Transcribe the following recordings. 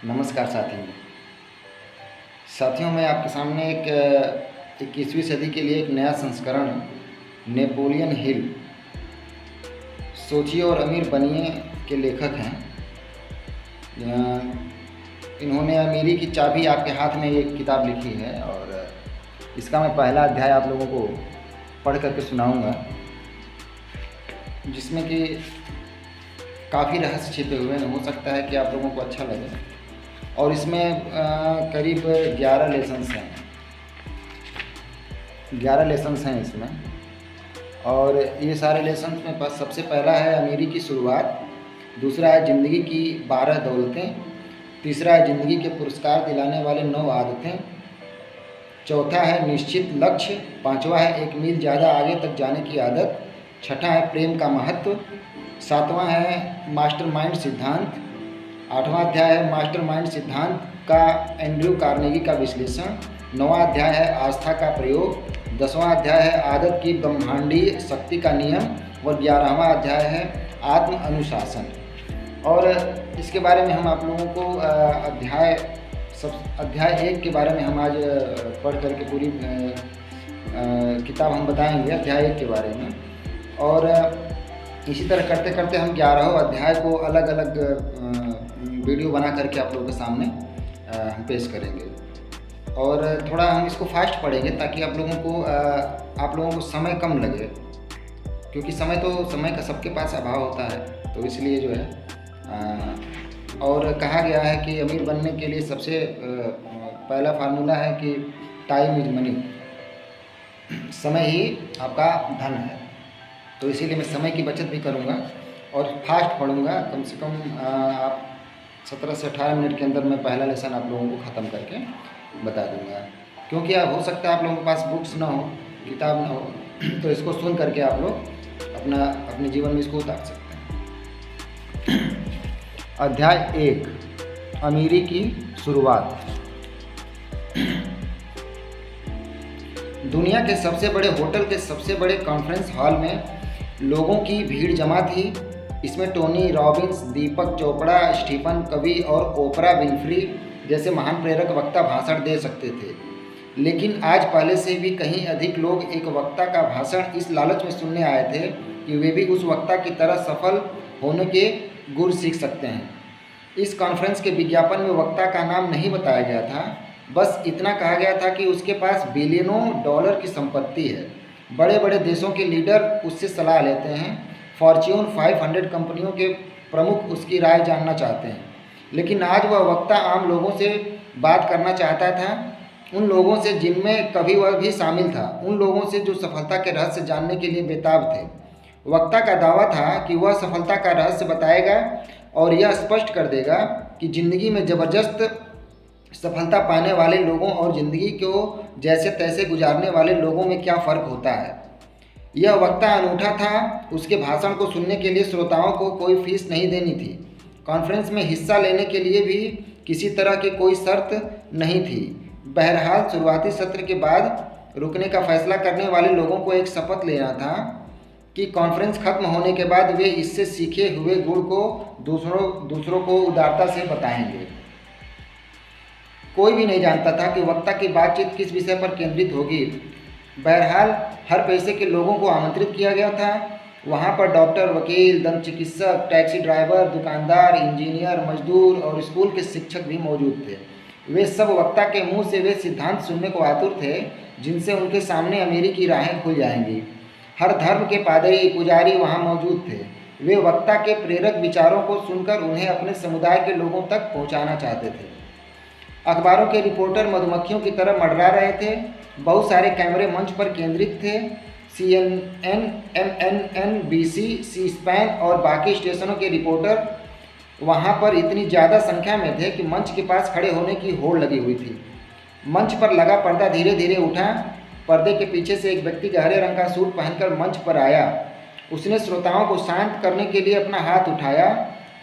नमस्कार साथियों। मैं आपके सामने एक 21वीं सदी के लिए एक नया संस्करण नेपोलियन हिल सोचिए और अमीर बनिए के लेखक हैं। इन्होंने अमीरी की चाबी आपके हाथ में ये किताब लिखी है और इसका मैं पहला अध्याय आप लोगों को पढ़ करके सुनाऊंगा, जिसमें कि काफ़ी रहस्य छिपे हुए हैं। हो सकता है कि आप लोगों को अच्छा लगे। और इसमें करीब 11 लेसन्स हैं इसमें। और ये सारे लेसन्स में बस सबसे पहला है अमीरी की शुरुआत, दूसरा है ज़िंदगी की 12 दौलतें, तीसरा है ज़िंदगी के पुरस्कार दिलाने वाले 9 आदतें, चौथा है निश्चित लक्ष्य, पांचवा है 1 मील ज़्यादा आगे तक जाने की आदत, छठा है प्रेम का महत्व, सातवां है मास्टरमाइंड सिद्धांत, आठवां अध्याय है मास्टरमाइंड सिद्धांत का एंड्रयू कार्नेगी का विश्लेषण, नौवां अध्याय है आस्था का प्रयोग, 10वां अध्याय है आदत की ब्रह्मांडीय शक्ति का नियम और 11वां अध्याय है आत्म अनुशासन। और इसके बारे में हम आप लोगों को अध्याय 1 के बारे में हम आज पढ़ करके पूरी किताब हम बताएंगे अध्याय 1 के बारे में। और इसी तरह करते करते हम 11वें अध्याय को अलग अलग वीडियो बना करके आप लोगों के सामने हम पेश करेंगे। और थोड़ा हम इसको फास्ट पढ़ेंगे ताकि आप लोगों को समय कम लगे, क्योंकि समय का सबके पास अभाव होता है, तो इसलिए जो है और कहा गया है कि अमीर बनने के लिए सबसे पहला फार्मूला है कि टाइम इज मनी, समय ही आपका धन है। तो इसीलिए मैं समय की बचत भी करूँगा और फास्ट पढ़ूँगा। कम से कम आप 17 से 18 मिनट के अंदर मैं पहला लेसन आप लोगों को ख़त्म करके बता दूँगा, क्योंकि हो सकता है आप लोगों के पास बुक्स ना हो, किताब ना हो, तो इसको सुन करके आप लोग अपने जीवन में इसको उतार सकते हैं। अध्याय 1, अमीरी की शुरुआत। दुनिया के सबसे बड़े होटल के सबसे बड़े कॉन्फ्रेंस हॉल में लोगों की भीड़ जमा थी। इसमें टोनी रॉबिन्स, दीपक चोपड़ा, स्टीफन कवी और ओपरा विनफ्री जैसे महान प्रेरक वक्ता भाषण दे सकते थे, लेकिन आज पहले से भी कहीं अधिक लोग एक वक्ता का भाषण इस लालच में सुनने आए थे कि वे भी उस वक्ता की तरह सफल होने के गुर सीख सकते हैं। इस कॉन्फ्रेंस के विज्ञापन में वक्ता का नाम नहीं बताया गया था, बस इतना कहा गया था कि उसके पास बिलियनों डॉलर की संपत्ति है। बड़े बड़े देशों के लीडर उससे सलाह लेते हैं, फॉर्च्यून 500 कंपनियों के प्रमुख उसकी राय जानना चाहते हैं। लेकिन आज वह वक्ता आम लोगों से बात करना चाहता था, उन लोगों से जिनमें कभी वह भी शामिल था, उन लोगों से जो सफलता के रहस्य जानने के लिए बेताब थे। वक्ता का दावा था कि वह सफलता का रहस्य बताएगा और यह स्पष्ट कर देगा कि ज़िंदगी में ज़बरदस्त सफलता पाने वाले लोगों और ज़िंदगी को जैसे तैसे गुजारने वाले लोगों में क्या फ़र्क होता है। यह वक्ता अनूठा था। उसके भाषण को सुनने के लिए श्रोताओं को कोई फीस नहीं देनी थी। कॉन्फ्रेंस में हिस्सा लेने के लिए भी किसी तरह की कोई शर्त नहीं थी। बहरहाल शुरुआती सत्र के बाद रुकने का फैसला करने वाले लोगों को एक शपथ लेना था कि कॉन्फ्रेंस खत्म होने के बाद वे इससे सीखे हुए गुण को दूसरों को उदारता से बताएंगे। कोई भी नहीं जानता था कि वक्ता की बातचीत किस विषय पर केंद्रित होगी। बहरहाल हर पैसे के लोगों को आमंत्रित किया गया था। वहाँ पर डॉक्टर, वकील, दंत चिकित्सक, टैक्सी ड्राइवर, दुकानदार, इंजीनियर, मजदूर और स्कूल के शिक्षक भी मौजूद थे। वे सब वक्ता के मुंह से वे सिद्धांत सुनने को आतुर थे जिनसे उनके सामने अमीरी की राहें खुल जाएंगी। हर धर्म के पादरी, पुजारी वहाँ मौजूद थे। वे वक्ता के प्रेरक विचारों को सुनकर उन्हें अपने समुदाय के लोगों तक पहुँचाना चाहते थे। अखबारों के रिपोर्टर मधुमक्खियों की तरह मंडरा रहे थे। बहुत सारे कैमरे मंच पर केंद्रित थे। CNN, MNNBC, सी स्पैन और बाकी स्टेशनों के रिपोर्टर वहां पर इतनी ज़्यादा संख्या में थे कि मंच के पास खड़े होने की होड़ लगी हुई थी। मंच पर लगा पर्दा धीरे धीरे उठा। पर्दे के पीछे से एक व्यक्ति गहरे रंग का सूट पहनकर मंच पर आया। उसने श्रोताओं को शांत करने के लिए अपना हाथ उठाया।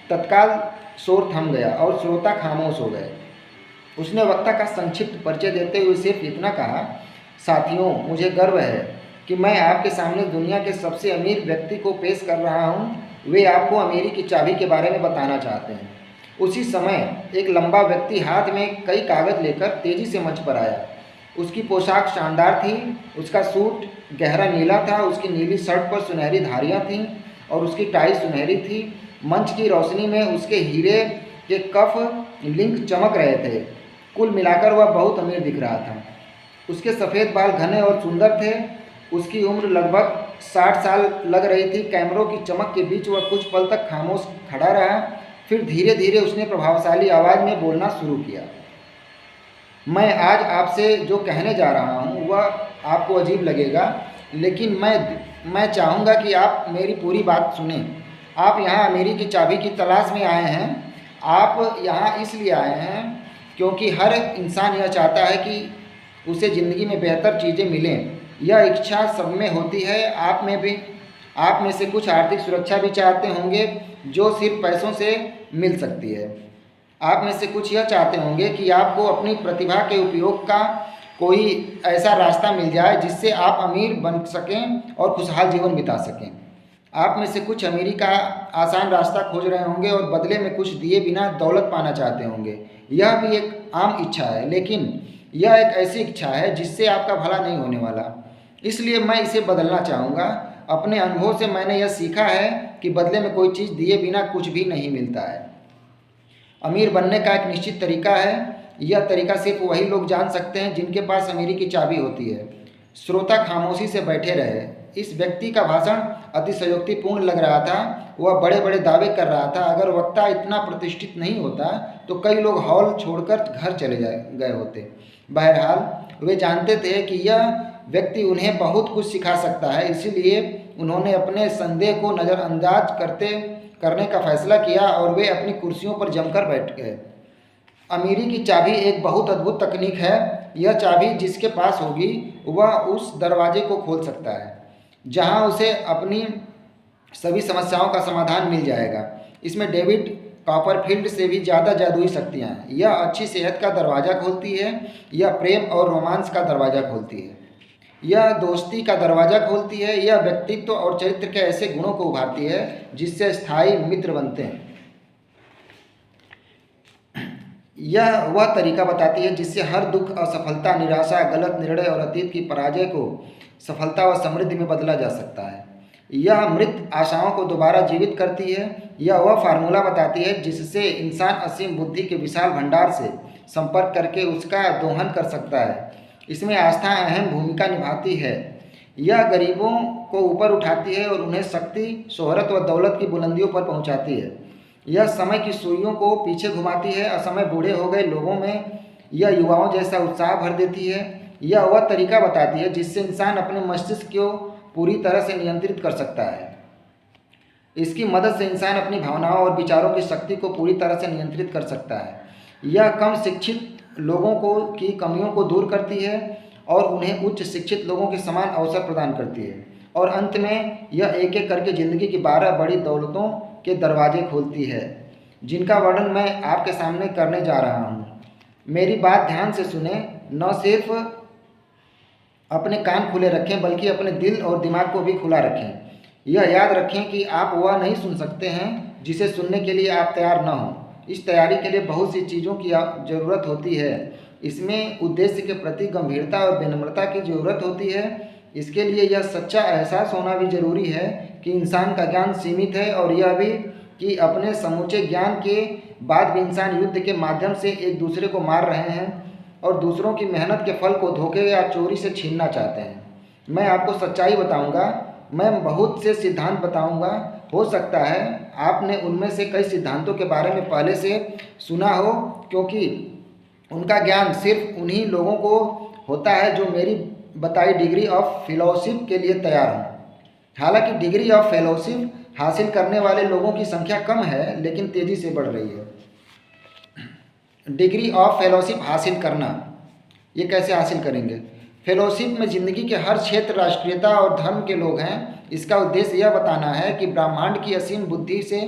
तत्काल शोर थम गया और श्रोता खामोश हो गए। उसने वक्ता का संक्षिप्त परिचय देते हुए सिर्फ इतना कहा, साथियों, मुझे गर्व है कि मैं आपके सामने दुनिया के सबसे अमीर व्यक्ति को पेश कर रहा हूँ। वे आपको अमीरी की चाबी के बारे में बताना चाहते हैं। उसी समय एक लंबा व्यक्ति हाथ में कई कागज लेकर तेजी से मंच पर आया। उसकी पोशाक शानदार थी, उसका सूट गहरा नीला था, उसकी नीली शर्ट पर सुनहरी धारियाँ थीं और उसकी टाई सुनहरी थी। मंच की रोशनी में उसके हीरे के कफ लिंक चमक रहे थे। कुल मिलाकर वह बहुत अमीर दिख रहा था। उसके सफ़ेद बाल घने और सुंदर थे। उसकी उम्र लगभग 60 साल लग रही थी। कैमरों की चमक के बीच वह कुछ पल तक खामोश खड़ा रहा। फिर धीरे धीरे उसने प्रभावशाली आवाज़ में बोलना शुरू किया। मैं आज आपसे जो कहने जा रहा हूँ वह आपको अजीब लगेगा, लेकिन मैं चाहूँगा कि आप मेरी पूरी बात सुनें। आप यहाँ अमीरी की चाबी की तलाश में आए हैं। आप यहाँ इसलिए आए हैं क्योंकि हर इंसान यह चाहता है कि उसे ज़िंदगी में बेहतर चीज़ें मिलें। यह इच्छा सब में होती है। आप में से कुछ आर्थिक सुरक्षा भी चाहते होंगे जो सिर्फ पैसों से मिल सकती है। आप में से कुछ यह चाहते होंगे कि आपको अपनी प्रतिभा के उपयोग का कोई ऐसा रास्ता मिल जाए जिससे आप अमीर बन सकें और खुशहाल जीवन बिता सकें। आप में से कुछ अमीरी का आसान रास्ता खोज रहे होंगे और बदले में कुछ दिए बिना दौलत पाना चाहते होंगे। यह भी एक आम इच्छा है, लेकिन यह एक ऐसी इच्छा है जिससे आपका भला नहीं होने वाला। इसलिए मैं इसे बदलना चाहूँगा। अपने अनुभव से मैंने यह सीखा है कि बदले में कोई चीज़ दिए बिना कुछ भी नहीं मिलता है। अमीर बनने का एक निश्चित तरीका है। यह तरीका सिर्फ वही लोग जान सकते हैं जिनके पास अमीरी की चाबी होती है। श्रोता खामोशी से बैठे रहे। इस व्यक्ति का भाषण अतिशयोक्तिपूर्ण लग रहा था। वह बड़े बड़े दावे कर रहा था। अगर वक्ता इतना प्रतिष्ठित नहीं होता तो कई लोग हॉल छोड़कर घर चले गए होते। बहरहाल वे जानते थे कि यह व्यक्ति उन्हें बहुत कुछ सिखा सकता है, इसीलिए उन्होंने अपने संदेह को नज़रअंदाज करने का फैसला किया और वे अपनी कुर्सियों पर जमकर बैठ गए। अमीरी की चाबी एक बहुत अद्भुत तकनीक है। यह चाबी जिसके पास होगी वह उस दरवाजे को खोल सकता है जहां उसे अपनी सभी समस्याओं का समाधान मिल जाएगा। इसमें डेविड कॉपरफील्ड से भी ज़्यादा जादुई शक्तियाँ हैं। यह अच्छी सेहत का दरवाज़ा खोलती है, यह प्रेम और रोमांस का दरवाज़ा खोलती है, यह दोस्ती का दरवाज़ा खोलती है, यह व्यक्तित्व और चरित्र के ऐसे गुणों को उभारती है जिससे स्थायी मित्र बनते हैं। यह वह तरीका बताती है जिससे हर दुख, असफलता, निराशा, गलत निर्णय और अतीत की पराजय को सफलता व समृद्धि में बदला जा सकता है। यह मृत आशाओं को दोबारा जीवित करती है। यह वह फार्मूला बताती है जिससे इंसान असीम बुद्धि के विशाल भंडार से संपर्क करके उसका दोहन कर सकता है। इसमें आस्था अहम भूमिका निभाती है। यह गरीबों को ऊपर उठाती है और उन्हें शक्ति, शोहरत व दौलत की बुलंदियों पर पहुंचाती है। यह समय की सुइयों को पीछे घुमाती है। असमय बूढ़े हो गए लोगों में यह युवाओं जैसा उत्साह भर देती है। यह वह तरीका बताती है जिससे इंसान अपने मस्तिष्क को पूरी तरह से नियंत्रित कर सकता है। इसकी मदद से इंसान अपनी भावनाओं और विचारों की शक्ति को पूरी तरह से नियंत्रित कर सकता है। यह कम शिक्षित लोगों की कमियों को दूर करती है और उन्हें उच्च शिक्षित लोगों के समान अवसर प्रदान करती है। और अंत में यह एक एक करके ज़िंदगी की 12 बड़ी दौलतों के दरवाजे खोलती है जिनका वर्णन मैं आपके सामने करने जा रहा हूँ। मेरी बात ध्यान से सुने। न सिर्फ अपने कान खुले रखें बल्कि अपने दिल और दिमाग को भी खुला रखें। यह याद रखें कि आप वह नहीं सुन सकते हैं जिसे सुनने के लिए आप तैयार न हों। इस तैयारी के लिए बहुत सी चीज़ों की ज़रूरत होती है। इसमें उद्देश्य के प्रति गंभीरता और विनम्रता की ज़रूरत होती है। इसके लिए यह सच्चा एहसास होना भी ज़रूरी है कि इंसान का ज्ञान सीमित है और यह भी कि अपने समूचे ज्ञान के बाद भी इंसान युद्ध के माध्यम से एक दूसरे को मार रहे हैं और दूसरों की मेहनत के फल को धोखे या चोरी से छीनना चाहते हैं। मैं आपको सच्चाई बताऊंगा। मैं बहुत से सिद्धांत बताऊंगा। हो सकता है आपने उनमें से कई सिद्धांतों के बारे में पहले से सुना हो, क्योंकि उनका ज्ञान सिर्फ उन्हीं लोगों को होता है जो मेरी बताई डिग्री ऑफ फेलोशिप के लिए तैयार हों। हालांकि डिग्री ऑफ फेलोशिप हासिल करने वाले लोगों की संख्या कम है लेकिन तेज़ी से बढ़ रही है। डिग्री ऑफ फेलोशिप हासिल करना, ये कैसे हासिल करेंगे? फेलोशिप में ज़िंदगी के हर क्षेत्र, राष्ट्रीयता और धर्म के लोग हैं। इसका उद्देश्य यह बताना है कि ब्रह्मांड की असीम बुद्धि से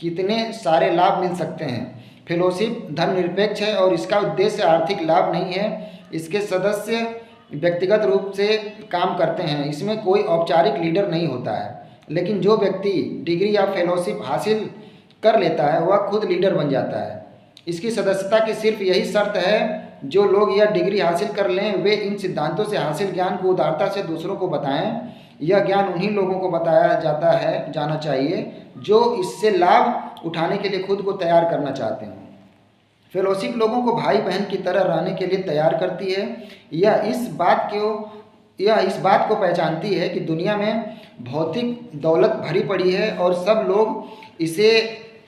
कितने सारे लाभ मिल सकते हैं। फेलोशिप धर्मनिरपेक्ष है और इसका उद्देश्य आर्थिक लाभ नहीं है। इसके सदस्य व्यक्तिगत रूप से काम करते हैं। इसमें कोई औपचारिक लीडर नहीं होता है, लेकिन जो व्यक्ति डिग्री या फेलोशिप हासिल कर लेता है वह खुद लीडर बन जाता है। इसकी सदस्यता की सिर्फ यही शर्त है, जो लोग यह डिग्री हासिल कर लें वे इन सिद्धांतों से हासिल ज्ञान को उदारता से दूसरों को बताएं। यह ज्ञान उन्हीं लोगों को बताया जाना चाहिए जो इससे लाभ उठाने के लिए खुद को तैयार करना चाहते हैं। फेलोशिप लोगों को भाई बहन की तरह रहने के लिए तैयार करती है। यह इस बात को पहचानती है कि दुनिया में भौतिक दौलत भरी पड़ी है और सब लोग इसे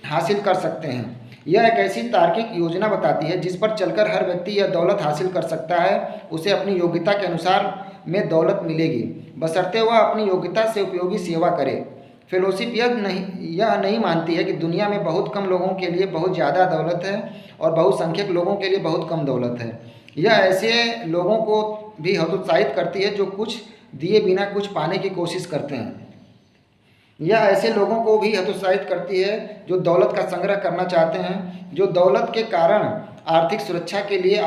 हासिल कर सकते हैं। यह एक ऐसी तार्किक योजना बताती है जिस पर चलकर हर व्यक्ति यह दौलत हासिल कर सकता है। उसे अपनी योग्यता के अनुसार में दौलत मिलेगी, बशर्ते वह अपनी योग्यता से उपयोगी सेवा करे। फेलोशिप यह नहीं मानती है कि दुनिया में बहुत कम लोगों के लिए बहुत ज़्यादा दौलत है और बहुसंख्यक लोगों के लिए बहुत कम दौलत है। यह ऐसे लोगों को भी हतोत्साहित करती है जो कुछ दिए बिना कुछ पाने की कोशिश करते हैं। यह ऐसे लोगों को भी हतोत्साहित करती है जो दौलत का संग्रह करना चाहते हैं, जो दौलत के कारण आर्थिक सुरक्षा के लिए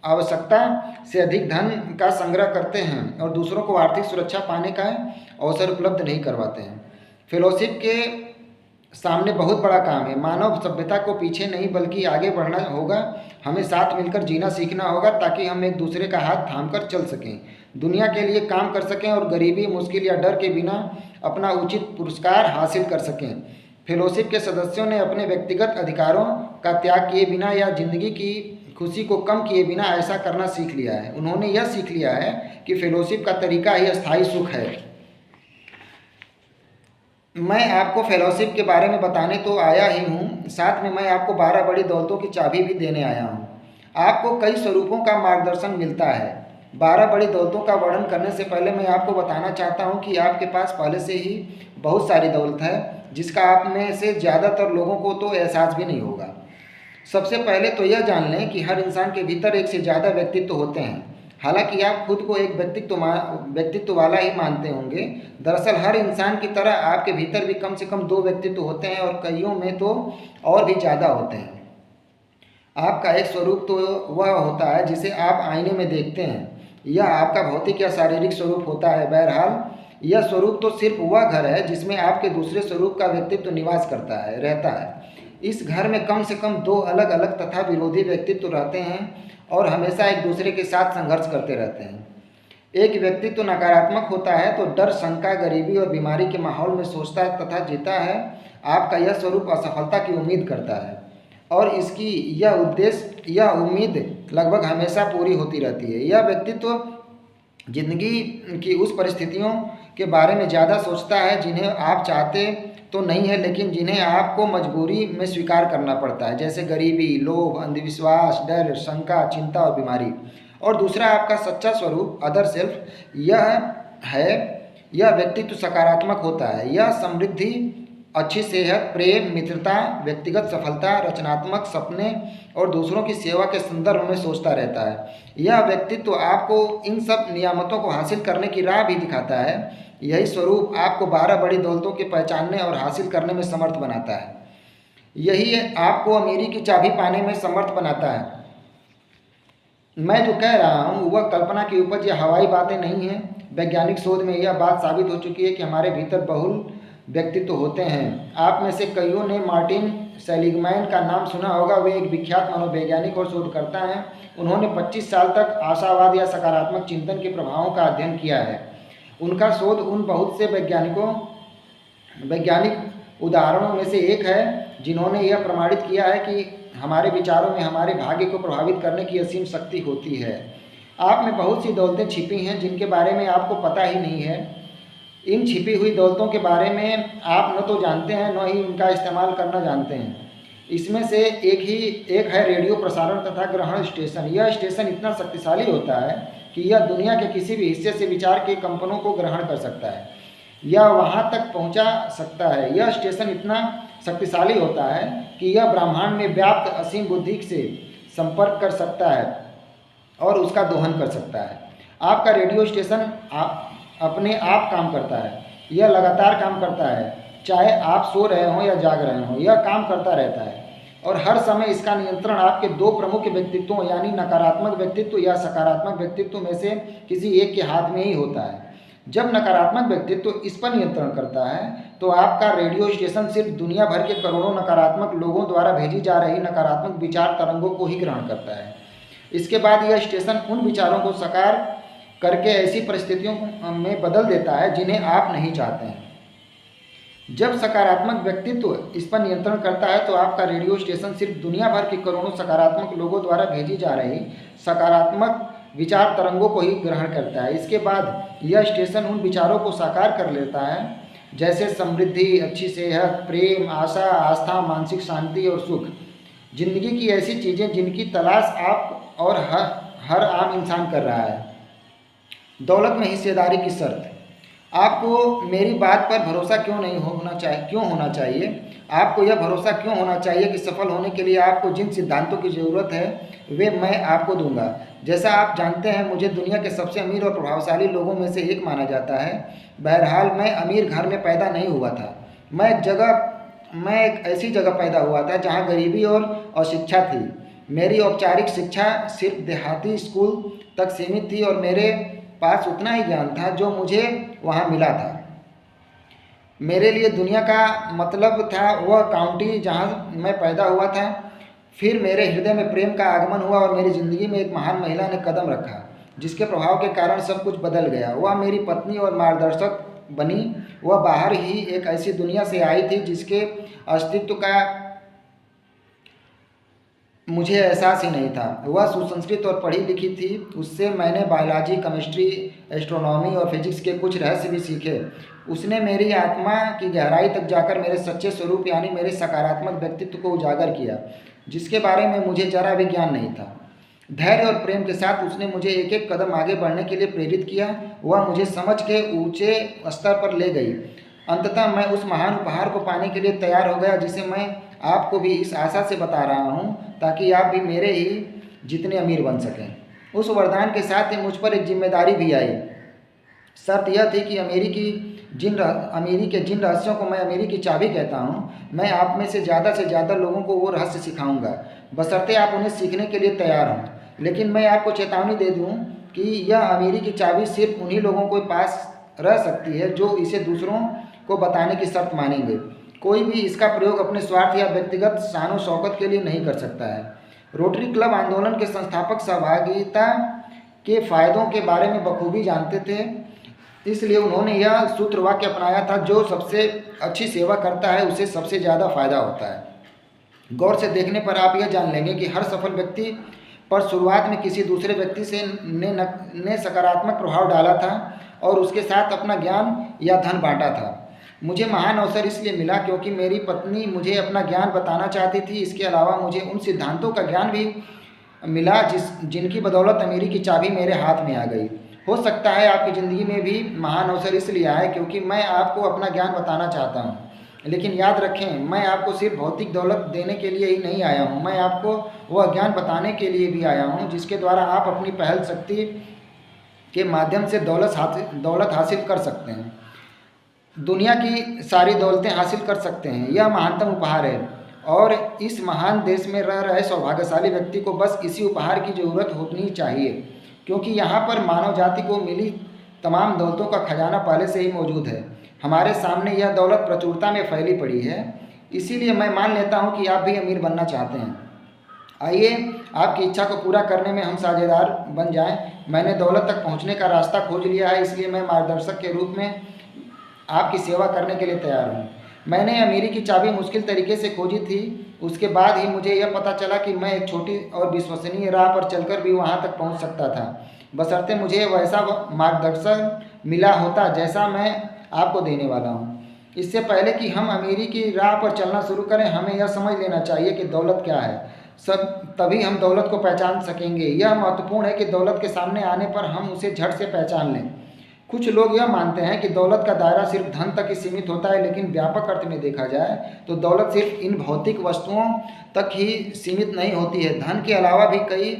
आवश्यकता से अधिक धन का संग्रह करते हैं और दूसरों को आर्थिक सुरक्षा पाने का अवसर उपलब्ध नहीं करवाते हैं। फेलोशिप के सामने बहुत बड़ा काम है। मानव सभ्यता को पीछे नहीं बल्कि आगे बढ़ना होगा। हमें साथ मिलकर जीना सीखना होगा ताकि हम एक दूसरे का हाथ थामकर चल सकें, दुनिया के लिए काम कर सकें और गरीबी, मुश्किल या डर के बिना अपना उचित पुरस्कार हासिल कर सकें। फेलोशिप के सदस्यों ने अपने व्यक्तिगत अधिकारों का त्याग किए बिना या जिंदगी की खुशी को कम किए बिना ऐसा करना सीख लिया है। उन्होंने यह सीख लिया है कि फेलोशिप का तरीका ही अस्थायी सुख है। मैं आपको फेलोशिप के बारे में बताने तो आया ही हूँ, साथ में मैं आपको 12 बड़ी दौलतों की चाबी भी देने आया हूँ। आपको कई स्वरूपों का मार्गदर्शन मिलता है। 12 बड़ी दौलतों का वर्णन करने से पहले मैं आपको बताना चाहता हूँ कि आपके पास पहले से ही बहुत सारी दौलत है जिसका आप में से ज़्यादातर लोगों को तो एहसास भी नहीं होगा। सबसे पहले तो यह जान लें कि हर इंसान के भीतर एक से ज़्यादा व्यक्तित्व होते हैं। हालांकि आप खुद को एक व्यक्तित्व वाला ही मानते होंगे, दरअसल हर इंसान की तरह आपके भीतर भी कम से कम 2 व्यक्तित्व होते हैं और कईयों में तो और भी ज़्यादा होते हैं। आपका एक स्वरूप तो वह होता है जिसे आप आईने में देखते हैं, यह आपका भौतिक या शारीरिक स्वरूप होता है। बहरहाल यह स्वरूप तो सिर्फ वह घर है जिसमें आपके दूसरे स्वरूप का व्यक्तित्व निवास रहता है। इस घर में कम से कम 2 अलग अलग तथा विरोधी व्यक्तित्व रहते हैं और हमेशा एक दूसरे के साथ संघर्ष करते रहते हैं। एक व्यक्तित्व नकारात्मक होता है तो डर, शंका, गरीबी और बीमारी के माहौल में सोचता तथा जीता है। आपका यह स्वरूप असफलता की उम्मीद करता है और इसकी यह उम्मीद लगभग हमेशा पूरी होती रहती है। यह व्यक्तित्व जिंदगी की उस परिस्थितियों के बारे में ज़्यादा सोचता है जिन्हें आप चाहते तो नहीं है लेकिन जिन्हें आपको मजबूरी में स्वीकार करना पड़ता है, जैसे गरीबी, लोभ, अंधविश्वास, डर, शंका, चिंता और बीमारी। और दूसरा आपका सच्चा स्वरूप अदर सेल्फ यह व्यक्तित्व सकारात्मक होता है। यह समृद्धि, अच्छी सेहत, प्रेम, मित्रता, व्यक्तिगत सफलता, रचनात्मक सपने और दूसरों की सेवा के संदर्भ में सोचता रहता है। यह व्यक्तित्व आपको इन सब नियामतों को हासिल करने की राह भी दिखाता है। यही स्वरूप आपको 12 बड़ी दौलतों के पहचानने और हासिल करने में समर्थ बनाता है। यही आपको अमीरी की चाबी पाने में समर्थ बनाता है। मैं जो कह रहा हूँ वह कल्पना की उपज या हवाई बातें नहीं हैं। वैज्ञानिक शोध में यह बात साबित हो चुकी है कि हमारे भीतर बहुल व्यक्तित्व होते हैं। आप में से कईयों ने मार्टिन सेलिगमैन का नाम सुना होगा। वे एक विख्यात मनोवैज्ञानिक और शोधकर्ता हैं। उन्होंने 25 साल तक आशावाद या सकारात्मक चिंतन के प्रभावों का अध्ययन किया है। उनका शोध उन बहुत से वैज्ञानिक उदाहरणों में से एक है जिन्होंने यह प्रमाणित किया है कि हमारे विचारों में हमारे भाग्य को प्रभावित करने की असीम शक्ति होती है। आप में बहुत सी दौलतें छिपी हैं जिनके बारे में आपको पता ही नहीं है। इन छिपी हुई दौलतों के बारे में आप न तो जानते हैं न ही इनका इस्तेमाल करना जानते हैं। इसमें से एक है रेडियो प्रसारण तथा ग्रहण स्टेशन। यह स्टेशन इतना शक्तिशाली होता है कि यह दुनिया के किसी भी हिस्से से विचार के कंपनों को ग्रहण कर सकता है, यह वहाँ तक पहुँचा सकता है। यह स्टेशन इतना शक्तिशाली होता है कि यह ब्रह्मांड में व्याप्त असीम बुद्धि से संपर्क कर सकता है और उसका दोहन कर सकता है। आपका रेडियो स्टेशन अपने आप काम करता है। यह लगातार काम करता है, चाहे आप सो रहे हों या जाग रहे हों, यह काम करता रहता है और हर समय इसका नियंत्रण आपके 2 प्रमुख व्यक्तित्वों यानी नकारात्मक व्यक्तित्व या सकारात्मक व्यक्तित्व में से किसी एक के हाथ में ही होता है। जब नकारात्मक व्यक्तित्व इस पर नियंत्रण करता है तो आपका रेडियो स्टेशन सिर्फ दुनिया भर के करोड़ों नकारात्मक लोगों द्वारा भेजी जा रही नकारात्मक विचार तरंगों को ही ग्रहण करता है। इसके बाद यह स्टेशन उन विचारों को साकार करके ऐसी परिस्थितियों में बदल देता है जिन्हें आप नहीं चाहते हैं। जब सकारात्मक व्यक्तित्व इस पर नियंत्रण करता है तो आपका रेडियो स्टेशन सिर्फ दुनिया भर के करोड़ों सकारात्मक लोगों द्वारा भेजी जा रही सकारात्मक विचार तरंगों को ही ग्रहण करता है। इसके बाद यह स्टेशन उन विचारों को साकार कर लेता है जैसे समृद्धि, अच्छी सेहत, प्रेम, आशा, आस्था, मानसिक शांति और सुख। जिंदगी की ऐसी चीज़ें जिनकी तलाश आप और हर आम इंसान कर रहा है। दौलत में हिस्सेदारी की शर्त। आपको मेरी बात पर भरोसा क्यों होना चाहिए? आपको यह भरोसा क्यों होना चाहिए कि सफल होने के लिए आपको जिन सिद्धांतों की ज़रूरत है वे मैं आपको दूंगा। जैसा आप जानते हैं मुझे दुनिया के सबसे अमीर और प्रभावशाली लोगों में से एक माना जाता है। बहरहाल मैं अमीर घर में पैदा नहीं हुआ था। मैं एक ऐसी जगह पैदा हुआ था जहाँ गरीबी और अशिक्षा थी। मेरी औपचारिक शिक्षा सिर्फ देहाती स्कूल तक सीमित थी और मेरे पास उतना ही ज्ञान था जो मुझे वहाँ मिला था। मेरे लिए दुनिया का मतलब था वह काउंटी जहाँ मैं पैदा हुआ था। फिर मेरे हृदय में प्रेम का आगमन हुआ और मेरी ज़िंदगी में एक महान महिला ने कदम रखा जिसके प्रभाव के कारण सब कुछ बदल गया। वह मेरी पत्नी और मार्गदर्शक बनी। वह बाहर ही एक ऐसी दुनिया से आई थी जिसके अस्तित्व का मुझे एहसास ही नहीं था। वह सुसंस्कृत और पढ़ी लिखी थी। उससे मैंने बायोलॉजी, केमिस्ट्री, एस्ट्रोनॉमी और फिजिक्स के कुछ रहस्य भी सीखे। उसने मेरी आत्मा की गहराई तक जाकर मेरे सच्चे स्वरूप यानी मेरे सकारात्मक व्यक्तित्व को उजागर किया जिसके बारे में मुझे जरा भी ज्ञान नहीं था। धैर्य और प्रेम के साथ उसने मुझे एक एक कदम आगे बढ़ने के लिए प्रेरित किया। वह मुझे समझ के ऊंचे स्तर पर ले गई। अंततः मैं उस महान उपहार को पाने के लिए तैयार हो गया जिसे मैं आपको भी इस आशा से बता रहा हूँ ताकि आप भी मेरे ही जितने अमीर बन सकें। उस वरदान के साथ ही मुझ पर एक जिम्मेदारी भी आई। शर्त यह थी कि अमीरी के जिन रहस्यों को मैं अमीरी की चाबी कहता हूँ मैं आप में से ज़्यादा लोगों को वो रहस्य सिखाऊंगा बशर्ते आप उन्हें सीखने के लिए तैयार हों। लेकिन मैं आपको चेतावनी दे दूँ कि यह अमीरी की चाबी सिर्फ उन्हीं लोगों के पास रह सकती है जो इसे दूसरों को बताने की शर्त मानेंगे। कोई भी इसका प्रयोग अपने स्वार्थ या व्यक्तिगत शान शौकत के लिए नहीं कर सकता है। रोटरी क्लब आंदोलन के संस्थापक सहभागिता के फायदों के बारे में बखूबी जानते थे। इसलिए उन्होंने यह सूत्र वाक्य अपनाया था, जो सबसे अच्छी सेवा करता है उसे सबसे ज़्यादा फायदा होता है। गौर से देखने पर आप यह जान लेंगे कि हर सफल व्यक्ति पर शुरुआत में किसी दूसरे व्यक्ति ने सकारात्मक प्रभाव डाला था और उसके साथ अपना ज्ञान या धन बांटा था। मुझे महान अवसर इसलिए मिला क्योंकि मेरी पत्नी मुझे अपना ज्ञान बताना चाहती थी। इसके अलावा मुझे उन सिद्धांतों का ज्ञान भी मिला जिनकी बदौलत अमीरी की चाबी मेरे हाथ में आ गई। हो सकता है आपकी ज़िंदगी में भी महान अवसर इसलिए आए क्योंकि मैं आपको अपना ज्ञान बताना चाहता हूँ। लेकिन याद रखें, मैं आपको सिर्फ भौतिक दौलत देने के लिए ही नहीं आया हूँ। मैं आपको वह ज्ञान बताने के लिए भी आया हूँ जिसके द्वारा आप अपनी पहल शक्ति के माध्यम से दौलत हासिल कर सकते हैं, दुनिया की सारी दौलतें हासिल कर सकते हैं। यह महानतम उपहार है और इस महान देश में रह रहे सौभाग्यशाली व्यक्ति को बस इसी उपहार की ज़रूरत होनी चाहिए क्योंकि यहाँ पर मानव जाति को मिली तमाम दौलतों का खजाना पहले से ही मौजूद है। हमारे सामने यह दौलत प्रचुरता में फैली पड़ी है। इसीलिए मैं मान लेता हूँ कि आप भी अमीर बनना चाहते हैं। आइए आपकी इच्छा को पूरा करने में हम साझेदार बन जाएं। मैंने दौलत तक पहुँचने का रास्ता खोज लिया है, इसलिए मैं मार्गदर्शक के रूप में आपकी सेवा करने के लिए तैयार हूँ। मैंने अमीरी की चाबी मुश्किल तरीके से खोजी थी। उसके बाद ही मुझे यह पता चला कि मैं एक छोटी और विश्वसनीय राह पर चलकर भी वहाँ तक पहुँच सकता था, बशर्ते मुझे वैसा मार्गदर्शन मिला होता जैसा मैं आपको देने वाला हूँ। इससे पहले कि हम अमीरी की राह पर चलना शुरू करें, हमें यह समझ लेना चाहिए कि दौलत क्या है। तभी हम दौलत को पहचान सकेंगे। यह महत्वपूर्ण है कि दौलत के सामने आने पर हम उसे झट से पहचान लें। कुछ लोग यह मानते हैं कि दौलत का दायरा सिर्फ धन तक ही सीमित होता है, लेकिन व्यापक अर्थ में देखा जाए तो दौलत सिर्फ इन भौतिक वस्तुओं तक ही सीमित नहीं होती है। धन के अलावा भी कई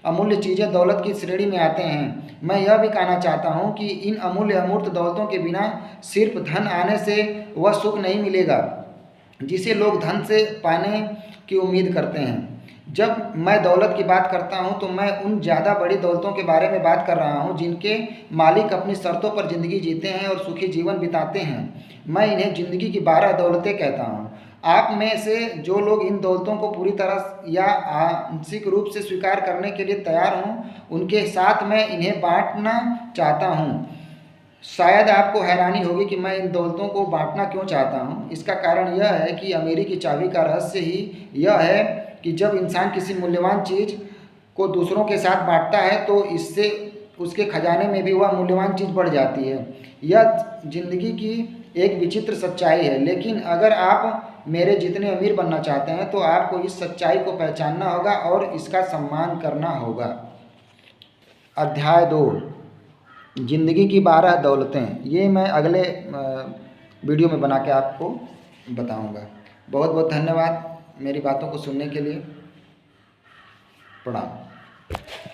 अमूल्य चीज़ें दौलत की श्रेणी में आते हैं। मैं यह भी कहना चाहता हूँ कि इन अमूल्य अमूर्त दौलतों के बिना सिर्फ धन आने से वह सुख नहीं मिलेगा जिसे लोग धन से पाने की उम्मीद करते हैं। जब मैं दौलत की बात करता हूँ तो मैं उन ज़्यादा बड़ी दौलतों के बारे में बात कर रहा हूँ जिनके मालिक अपनी शर्तों पर ज़िंदगी जीते हैं और सुखी जीवन बिताते हैं। मैं इन्हें ज़िंदगी की 12 दौलतें कहता हूँ। आप में से जो लोग इन दौलतों को पूरी तरह या आंशिक रूप से स्वीकार करने के लिए तैयार हों, उनके साथ मैं इन्हें बांटना चाहता हूँ। शायद आपको हैरानी होगी कि मैं इन दौलतों को बांटना क्यों चाहता हूँ। इसका कारण यह है कि अमीरी की चाबी का रहस्य ही यह है कि जब इंसान किसी मूल्यवान चीज़ को दूसरों के साथ बांटता है तो इससे उसके खजाने में भी वह मूल्यवान चीज़ बढ़ जाती है। यह जिंदगी की एक विचित्र सच्चाई है, लेकिन अगर आप मेरे जितने अमीर बनना चाहते हैं तो आपको इस सच्चाई को पहचानना होगा और इसका सम्मान करना होगा। अध्याय 2, ज़िंदगी की 12 दौलतें। ये मैं अगले वीडियो में बना के आपको बताऊंगा। बहुत बहुत धन्यवाद मेरी बातों को सुनने के लिए। प्रणाम।